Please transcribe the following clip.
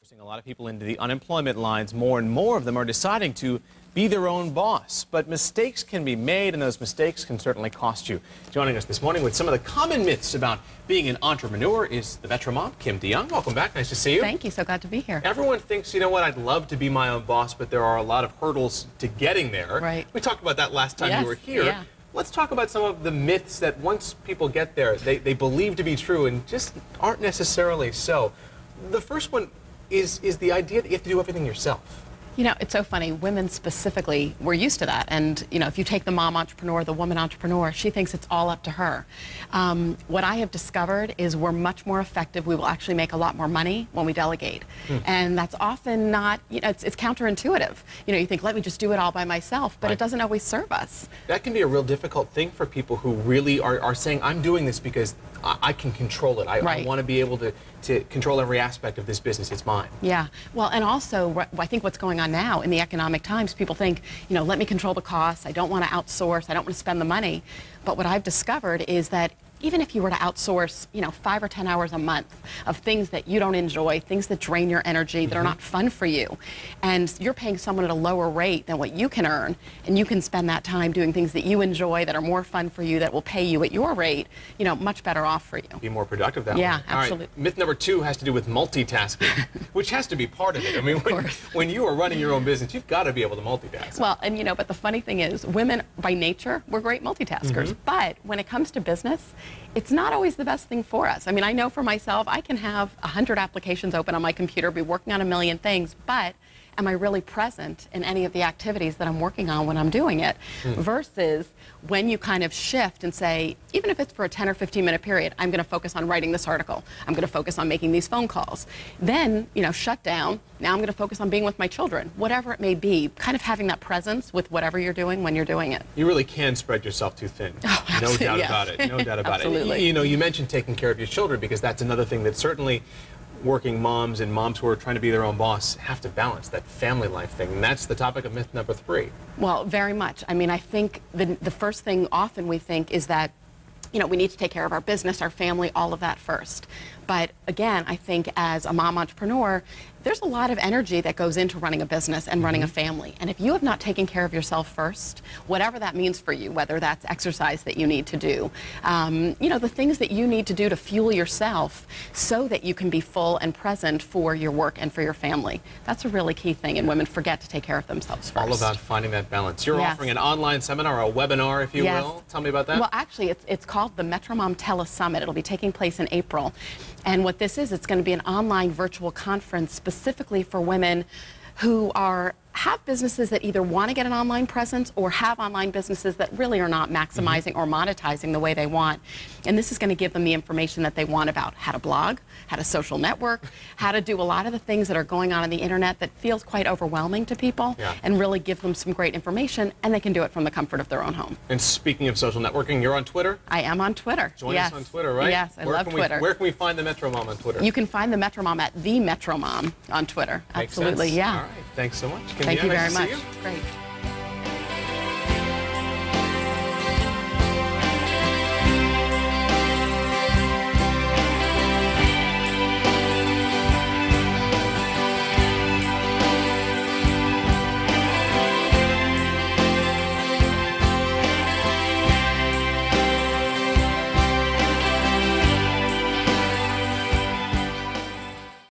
A lot of people into the unemployment lines. More and more of them are deciding to be their own boss. But mistakes can be made, and those mistakes can certainly cost you. Joining us this morning with some of the common myths about being an entrepreneur is the Metromom, Kim DeYoung. Welcome back. Nice to see you. Thank you. So glad to be here. Everyone thinks, you know what, I'd love to be my own boss, but there are a lot of hurdles to getting there. Right. We talked about that last time you were here. Yeah. Let's talk about some of the myths that once people get there, they believe to be true and just aren't necessarily so. The first one is the idea that you have to do everything yourself. You know, it's so funny. Women specifically, we're used to that. And, you know, if you take the mom entrepreneur, the woman entrepreneur, she thinks it's all up to her. What I have discovered is we're much more effective. We will actually make a lot more money when we delegate. And that's often not, you know, it's counterintuitive. You know, you think, let me just do it all by myself, but it doesn't always serve us. That can be a real difficult thing for people who really are saying, I'm doing this because I can control it. I want to be able to control every aspect of this business. It's mine. Yeah. Well, and also, I think what's going on now in the economic times, people think, you know, let me control the costs. I don't want to outsource. I don't want to spend the money. But what I've discovered is that even if you were to outsource, you know, 5 or 10 hours a month of things that you don't enjoy, things that drain your energy, that are not fun for you, and you're paying someone at a lower rate than what you can earn, and you can spend that time doing things that you enjoy, that are more fun for you, that will pay you at your rate, you know, much better off for you. Be more productive that way. Yeah, absolutely. All right. Myth number 2 has to do with multitasking, which has to be part of it. I mean, when you are running your own business, you've got to be able to multitask. Well, and you know, but the funny thing is, women by nature, we're great multitaskers. But when it comes to business, it's not always the best thing for us. I mean, I know for myself, I can have 100 applications open on my computer, be working on a million things, but am I really present in any of the activities that I'm working on when I'm doing it? Versus when you kind of shift and say, even if it's for a 10 or 15 minute period, I'm going to focus on writing this article. I'm going to focus on making these phone calls. Then, you know, shut down. Now I'm going to focus on being with my children. Whatever it may be, kind of having that presence with whatever you're doing when you're doing it. You really can spread yourself too thin. Oh, no doubt about it. No doubt about it. You know, you mentioned taking care of your children, because that's another thing that certainly working moms and moms who are trying to be their own boss have to balance, that family life thing. And that's the topic of myth number 3. Well, very much. I mean, I think the first thing often we think is that, you know, we need to take care of our business, our family, all of that first. But again, I think as a mom entrepreneur, there's a lot of energy that goes into running a business and running a family. And if you have not taken care of yourself first, whatever that means for you, whether that's exercise that you need to do, you know, the things that you need to do to fuel yourself so that you can be full and present for your work and for your family. That's a really key thing, and women forget to take care of themselves first. All about finding that balance. You're offering an online seminar, a webinar, if you will. Tell me about that. Well, actually, it's called the Metromom Telesummit. It'll be taking place in April. And what this is, it's going to be an online virtual conference specifically for women who have businesses that either want to get an online presence or have online businesses that really are not maximizing or monetizing the way they want. And this is going to give them the information that they want about how to blog, how to social network, how to do a lot of the things that are going on the internet that feels quite overwhelming to people, and really give them some great information, and they can do it from the comfort of their own home. And speaking of social networking, you're on Twitter? I am on Twitter. Join us on Twitter, right? Yes, I love Twitter. Where can we find the Metromom on Twitter? You can find the Metromom at the Metromom on Twitter. Makes Absolutely, sense. yeah. All right. Thanks so much. Thank you very much. Great.